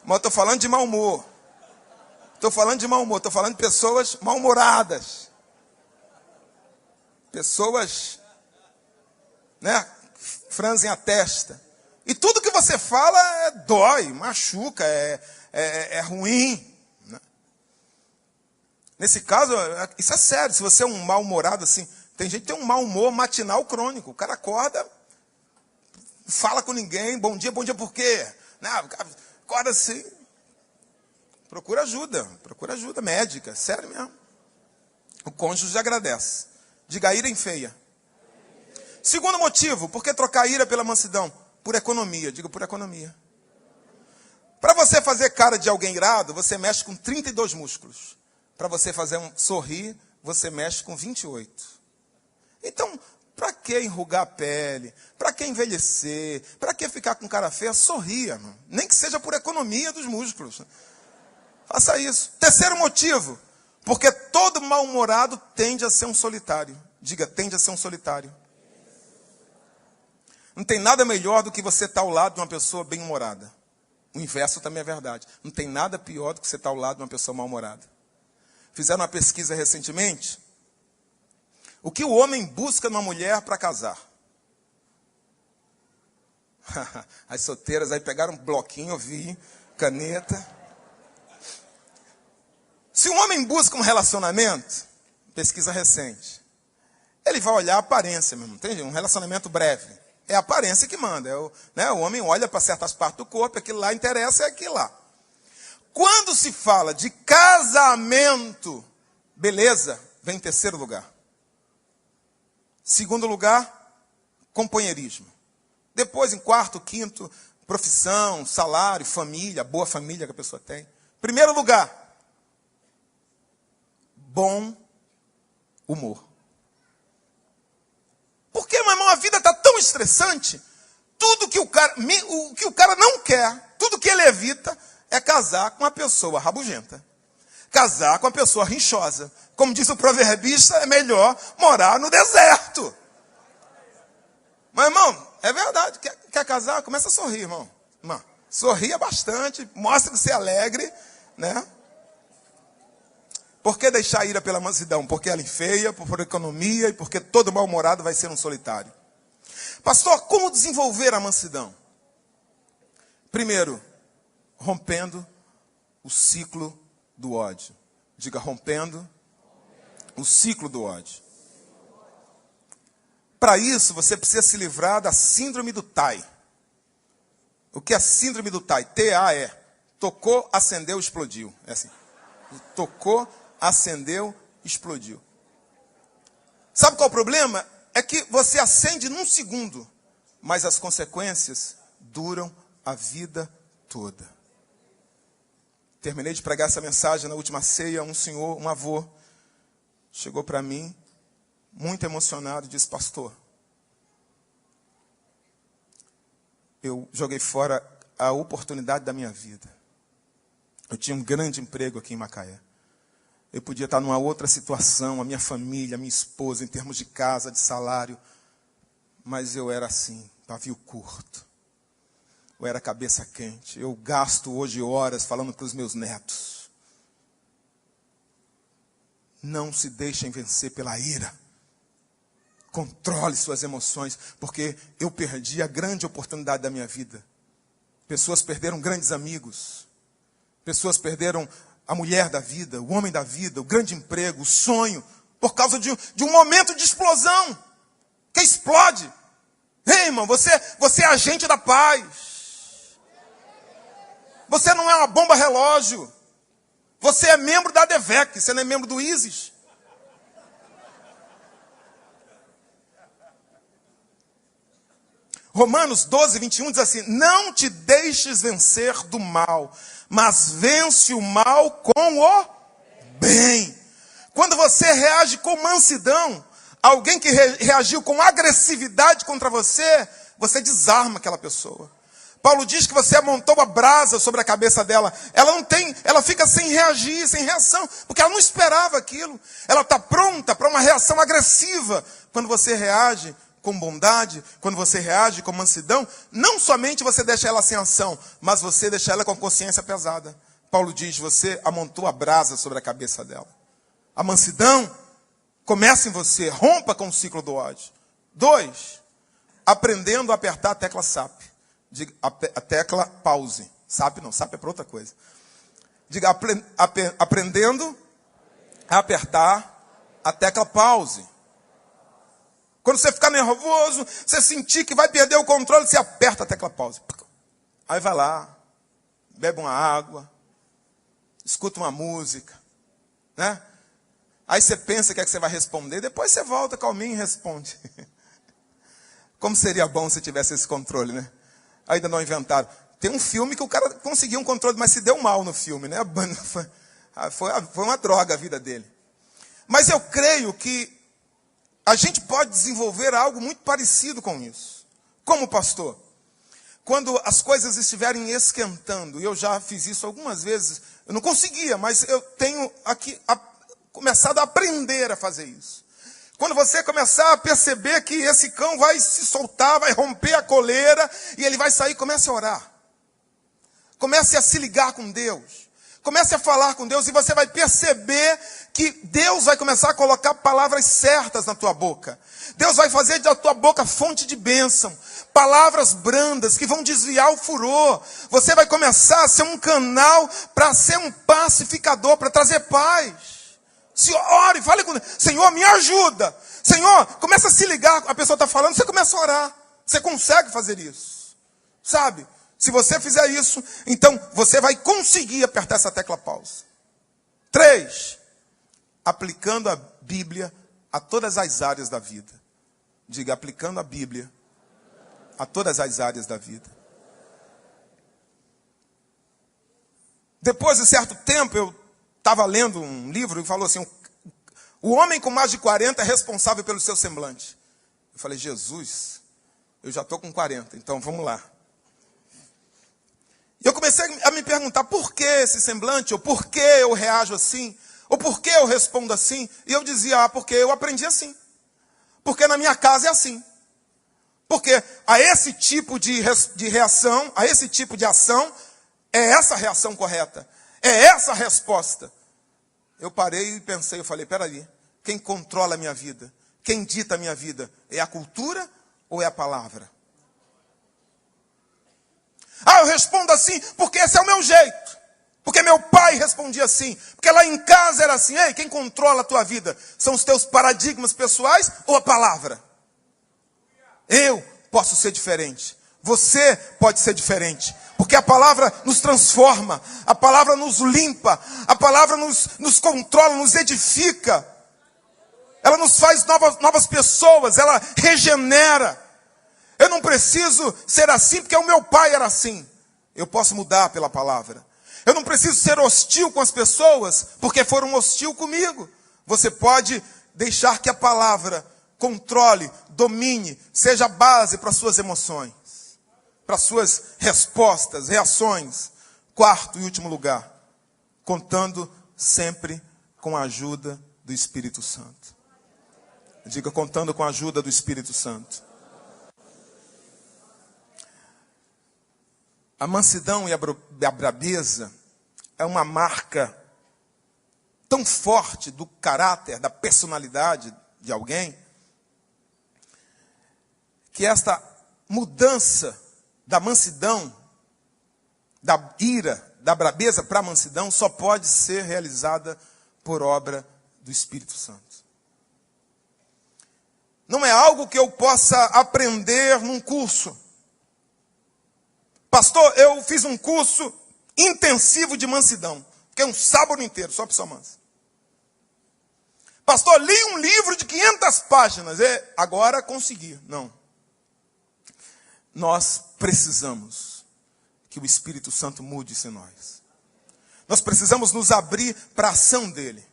Mas eu estou falando de mau humor. Estou falando de pessoas mal-humoradas. Pessoas, né, franzem a testa. E tudo que você fala dói, machuca, é ruim. Né? Nesse caso, isso é sério. Se você é um mal-humorado assim, tem gente que tem um mau humor matinal crônico. O cara acorda, fala com ninguém, bom dia por quê? Não, acorda assim. Procura ajuda médica, sério mesmo. O cônjuge agradece. Diga, a ira enfeia. Segundo motivo, por que trocar a ira pela mansidão? Por economia, diga, por economia. Para você fazer cara de alguém irado, você mexe com 32 músculos. Para você fazer um sorrir, você mexe com 28. Então, para que enrugar a pele? Para que envelhecer? Para que ficar com cara feia? Sorria, mano. Nem que seja por economia dos músculos. Faça isso. Terceiro motivo, porque todo mal-humorado tende a ser um solitário. Diga, tende a ser um solitário. Não tem nada melhor do que você estar ao lado de uma pessoa bem-humorada. O inverso também é verdade. Não tem nada pior do que você estar ao lado de uma pessoa mal-humorada. Fizeram uma pesquisa recentemente. O que o homem busca numa mulher para casar? As solteiras aí pegaram um bloquinho, eu vi, caneta. Se um homem busca um relacionamento, pesquisa recente, ele vai olhar a aparência mesmo, entende? Um relacionamento breve. É a aparência que manda. O homem olha para certas partes do corpo, aquilo lá interessa, é aquilo lá. Quando se fala de casamento, beleza, vem em terceiro lugar. Segundo lugar, companheirismo. Depois, em quarto, quinto, profissão, salário, família, boa família que a pessoa tem. Primeiro lugar, bom humor. Porque, meu irmão, a vida está tão estressante, tudo que o cara não quer, tudo que ele evita, é casar com uma pessoa rabugenta. Casar com uma pessoa rinchosa. Como diz o proverbista, é melhor morar no deserto. Mas, irmão, é verdade. Quer casar? Começa a sorrir, irmão. Sorria bastante, mostra que você é alegre, né? Por que deixar a ira pela mansidão? Porque ela enfeia, por economia e porque todo mal-humorado vai ser um solitário. Pastor, como desenvolver a mansidão? Primeiro, rompendo o ciclo do ódio. Diga, rompendo o ciclo do ódio. Para isso, você precisa se livrar da síndrome do TAI. O que é a síndrome do TAI? T-A-E. Tocou, acendeu, explodiu. É assim. Tocou, acendeu, explodiu. Sabe qual é o problema? É que você acende num segundo, mas as consequências duram a vida toda. Terminei de pregar essa mensagem na última ceia, um senhor, um avô, chegou para mim, muito emocionado, e disse, pastor, eu joguei fora a oportunidade da minha vida. Eu tinha um grande emprego aqui em Macaé. Eu podia estar numa outra situação, a minha família, a minha esposa, em termos de casa, de salário. Mas eu era assim, pavio curto. Eu era cabeça quente. Eu gasto hoje horas falando para os meus netos. Não se deixem vencer pela ira. Controle suas emoções, porque eu perdi a grande oportunidade da minha vida. Pessoas perderam grandes amigos. Pessoas perderam a mulher da vida, o homem da vida, o grande emprego, o sonho, por causa de um momento de explosão, que explode. Ei, irmão, você é agente da paz. Você não é uma bomba relógio. Você é membro da ADVEC, você não é membro do ISIS. Romanos 12, 21 diz assim, não te deixes vencer do mal, mas vence o mal com o bem. Quando você reage com mansidão, alguém que reagiu com agressividade contra você, você desarma aquela pessoa. Paulo diz que você amontou a brasa sobre a cabeça dela. Ela fica sem reagir, sem reação, porque ela não esperava aquilo. Ela está pronta para uma reação agressiva. Quando você reage com bondade, quando você reage com mansidão, não somente você deixa ela sem ação, mas você deixa ela com a consciência pesada. Paulo diz, você amontou a brasa sobre a cabeça dela. A mansidão começa em você, rompa com o ciclo do ódio. 2, aprendendo a apertar a tecla SAP. Diga, a tecla pause. SAP não, SAP é para outra coisa. Diga, aprendendo a apertar a tecla pause. Quando você ficar nervoso, você sentir que vai perder o controle, você aperta a tecla pause. Aí vai lá, bebe uma água, escuta uma música, né? Aí você pensa o que é que você vai responder, depois você volta calminho e responde. Como seria bom se tivesse esse controle, né? Ainda não inventaram. Tem um filme que o cara conseguiu um controle, mas se deu mal no filme, né? Foi uma droga a vida dele. Mas eu creio que a gente pode desenvolver algo muito parecido com isso. Como pastor? Quando as coisas estiverem esquentando, e eu já fiz isso algumas vezes, eu não conseguia, mas eu tenho aqui começado a aprender a fazer isso. Quando você começar a perceber que esse cão vai se soltar, vai romper a coleira, e ele vai sair, comece a orar. Comece a se ligar com Deus. Comece a falar com Deus e você vai perceber que Deus vai começar a colocar palavras certas na tua boca. Deus vai fazer da tua boca fonte de bênção. Palavras brandas que vão desviar o furor. Você vai começar a ser um canal para ser um pacificador, para trazer paz. Se ore, fale com Deus. Senhor, me ajuda. Senhor, começa a se ligar. A pessoa está falando, você começa a orar. Você consegue fazer isso. Sabe? Se você fizer isso, então você vai conseguir apertar essa tecla pause. 3, aplicando a Bíblia a todas as áreas da vida. Diga, aplicando a Bíblia a todas as áreas da vida. Depois de certo tempo, eu estava lendo um livro e falou assim, o homem com mais de 40 é responsável pelo seu semblante. Eu falei, Jesus, eu já estou com 40, então vamos lá. E eu comecei a me perguntar por que esse semblante, ou por que eu reajo assim, ou por que eu respondo assim. E eu dizia, porque eu aprendi assim. Porque na minha casa é assim. Porque a esse tipo de reação, a esse tipo de ação, é essa a reação correta. É essa a resposta. eu parei e pensei, eu falei, peraí, quem controla a minha vida? Quem dita a minha vida? É a cultura ou é a palavra? Eu respondo assim, porque esse é o meu jeito. Porque meu pai respondia assim. Porque lá em casa era assim. Ei, quem controla a tua vida? São os teus paradigmas pessoais ou a palavra? Eu posso ser diferente. Você pode ser diferente. Porque a palavra nos transforma. A palavra nos limpa. A palavra nos controla, nos edifica. Ela nos faz novas pessoas. Ela regenera. Eu não preciso ser assim porque o meu pai era assim. Eu posso mudar pela palavra. Eu não preciso ser hostil com as pessoas porque foram hostil comigo. Você pode deixar que a palavra controle, domine, seja a base para suas emoções, para suas respostas, reações. Quarto e último lugar, contando sempre com a ajuda do Espírito Santo. Diga, contando com a ajuda do Espírito Santo. A mansidão e a brabeza é uma marca tão forte do caráter, da personalidade de alguém, que esta mudança da mansidão, da ira, da brabeza para a mansidão, só pode ser realizada por obra do Espírito Santo. Não é algo que eu possa aprender num curso. Pastor, eu fiz um curso intensivo de mansidão. Fiquei um sábado inteiro, só pessoa mansa. Pastor, li um livro de 500 páginas. E agora consegui. Não. Nós precisamos que o Espírito Santo mude-se em nós. Nós precisamos nos abrir para a ação dele.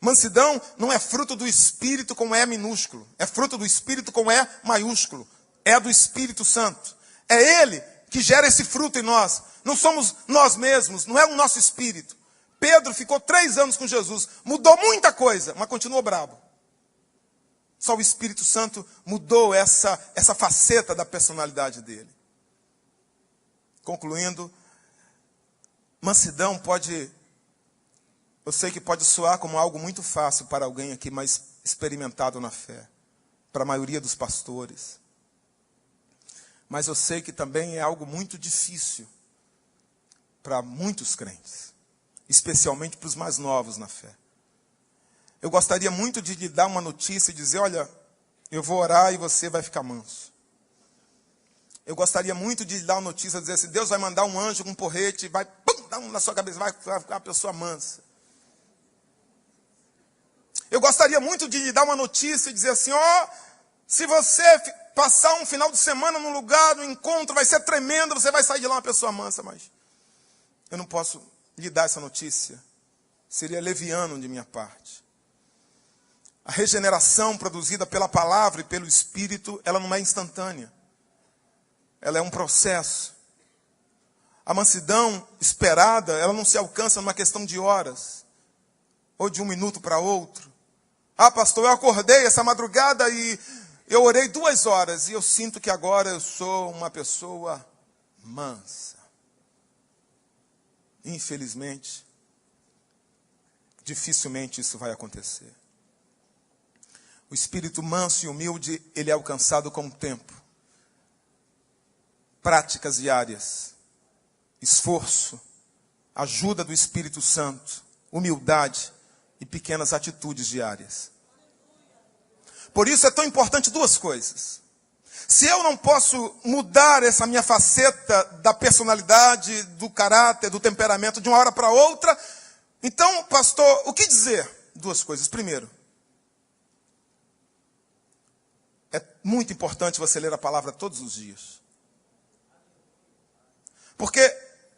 Mansidão não é fruto do Espírito com E minúsculo. É fruto do Espírito com E maiúsculo. É do Espírito Santo. É ele que gera esse fruto em nós. Não somos nós mesmos, não é o nosso espírito. Pedro ficou 3 anos com Jesus, mudou muita coisa, mas continuou bravo. Só o Espírito Santo mudou essa faceta da personalidade dele. Concluindo, mansidão pode, eu sei que pode soar como algo muito fácil para alguém aqui mais experimentado na fé, para a maioria dos pastores. Mas eu sei que também é algo muito difícil para muitos crentes, especialmente para os mais novos na fé. Eu gostaria muito de lhe dar uma notícia e dizer, olha, eu vou orar e você vai ficar manso. Eu gostaria muito de lhe dar uma notícia e dizer assim, Deus vai mandar um anjo com um porrete e vai pum, dar um na sua cabeça, vai ficar uma pessoa mansa. Eu gostaria muito de lhe dar uma notícia e dizer assim, se você passar um final de semana num lugar, num encontro, vai ser tremendo, você vai sair de lá uma pessoa mansa, mas eu não posso lhe dar essa notícia. Seria leviano de minha parte. A regeneração produzida pela palavra e pelo Espírito, ela não é instantânea. Ela é um processo. A mansidão esperada, ela não se alcança numa questão de horas, ou de um minuto para outro. Pastor, eu acordei essa madrugada e eu orei 2 horas e eu sinto que agora eu sou uma pessoa mansa. Infelizmente, dificilmente isso vai acontecer. O espírito manso e humilde, ele é alcançado com o tempo. Práticas diárias, esforço, ajuda do Espírito Santo, humildade e pequenas atitudes diárias. Por isso é tão importante 2 coisas. Se eu não posso mudar essa minha faceta da personalidade, do caráter, do temperamento de uma hora para outra, então, pastor, o que dizer? 2 coisas. Primeiro, é muito importante você ler a palavra todos os dias. Porque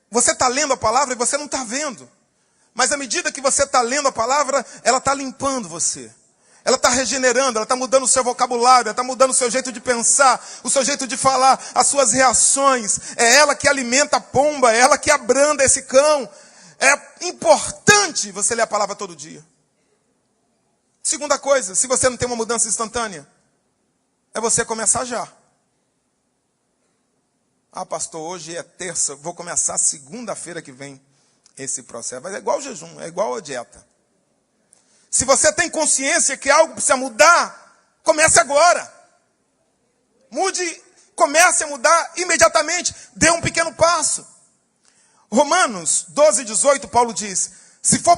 você está lendo a palavra e você não está vendo. Mas à medida que você está lendo a palavra, ela está limpando você. Ela está regenerando, ela está mudando o seu vocabulário, ela está mudando o seu jeito de pensar, o seu jeito de falar, as suas reações. É ela que alimenta a pomba, é ela que abranda esse cão. É importante você ler a palavra todo dia. Segunda coisa, se você não tem uma mudança instantânea, é você começar já. Pastor, hoje é terça, vou começar segunda-feira que vem esse processo. Mas é igual ao jejum, é igual a dieta. Se você tem consciência que algo precisa mudar, comece agora. Mude, comece a mudar imediatamente. Dê um pequeno passo. Romanos 12:18, Paulo diz: se for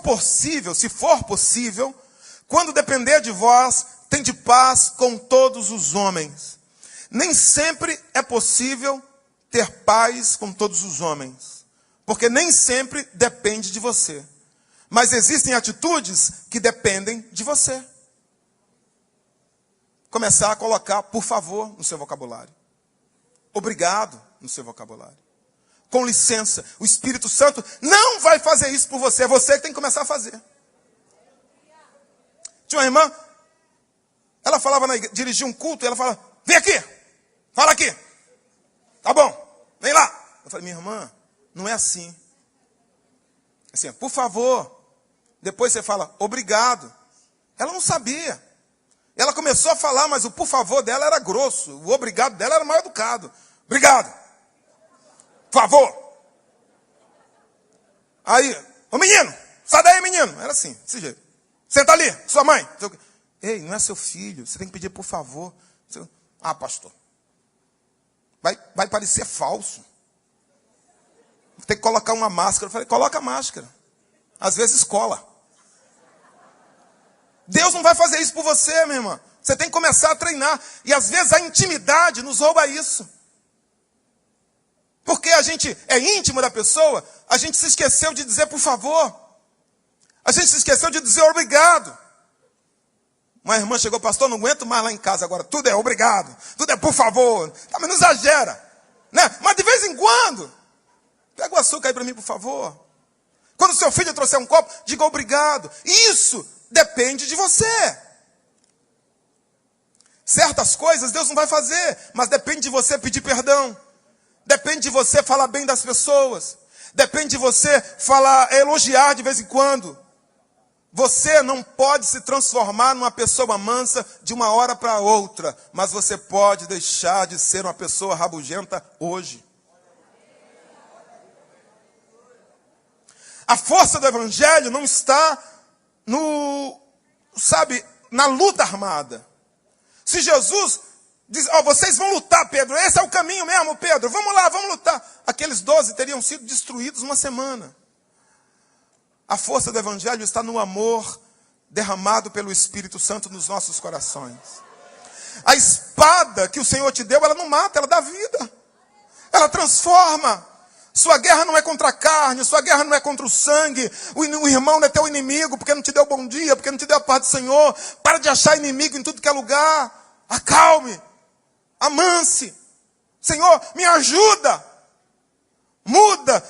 possível, quando depender de vós, tende paz com todos os homens. Nem sempre é possível ter paz com todos os homens, porque nem sempre depende de você. Mas existem atitudes que dependem de você. Começar a colocar por favor no seu vocabulário. Obrigado no seu vocabulário. Com licença, o Espírito Santo não vai fazer isso por você, é você que tem que começar a fazer. Tinha uma irmã, ela falava, dirigia um culto, e ela falava: vem aqui, fala aqui. Tá bom, vem lá. Eu falei: minha irmã, não é assim. Assim, por favor. Depois você fala: obrigado. Ela não sabia. Ela começou a falar, mas o por favor dela era grosso. O obrigado dela era mal educado. Obrigado. Por favor. Aí, ô menino, sai daí, menino. Era assim, desse jeito. Senta ali, sua mãe. Ei, não é seu filho, você tem que pedir por favor. Ah, pastor. Vai parecer falso. Tem que colocar uma máscara. Eu falei: coloca a máscara. Às vezes cola. Deus não vai fazer isso por você, minha irmã. Você tem que começar a treinar. E às vezes a intimidade nos rouba isso. Porque a gente é íntimo da pessoa, a gente se esqueceu de dizer por favor. A gente se esqueceu de dizer obrigado. Uma irmã chegou: pastor, não aguento mais lá em casa agora. Tudo é obrigado, tudo é por favor. Tá, mas não exagera, né? Mas de vez em quando, pega o açúcar aí para mim, por favor. Quando seu filho trouxer um copo, diga obrigado. Isso depende de você. Certas coisas Deus não vai fazer, mas depende de você pedir perdão. Depende de você falar bem das pessoas. Depende de você elogiar de vez em quando. Você não pode se transformar numa pessoa mansa de uma hora para outra, mas você pode deixar de ser uma pessoa rabugenta hoje. A força do evangelho não está na luta armada. Se Jesus diz: vocês vão lutar, Pedro, esse é o caminho mesmo, Pedro, vamos lá, vamos lutar. Aqueles 12 teriam sido destruídos uma semana. A força do evangelho está no amor derramado pelo Espírito Santo nos nossos corações. A espada que o Senhor te deu, ela não mata, ela dá vida. Ela transforma. Sua guerra não é contra a carne, sua guerra não é contra o sangue. O irmão não é teu inimigo porque não te deu bom dia, porque não te deu a paz do Senhor. Para de achar inimigo em tudo que é lugar. Acalme, amance. Senhor, me ajuda. Muda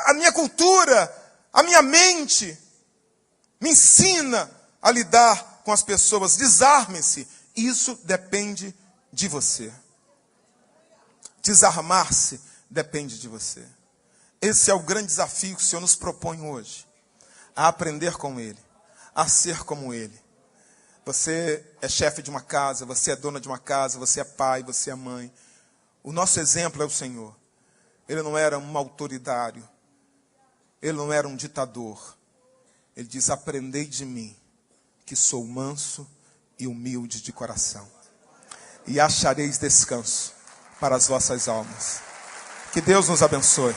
a minha cultura, a minha mente. Me ensina a lidar com as pessoas. Desarme-se. Isso depende de você. Desarmar-se depende de você. Esse é o grande desafio que o Senhor nos propõe hoje. A aprender com Ele. A ser como Ele. Você é chefe de uma casa, você é dona de uma casa, você é pai, você é mãe. O nosso exemplo é o Senhor. Ele não era um autoritário. Ele não era um ditador. Ele diz: aprendei de mim, que sou manso e humilde de coração, e achareis descanso para as vossas almas. Que Deus nos abençoe.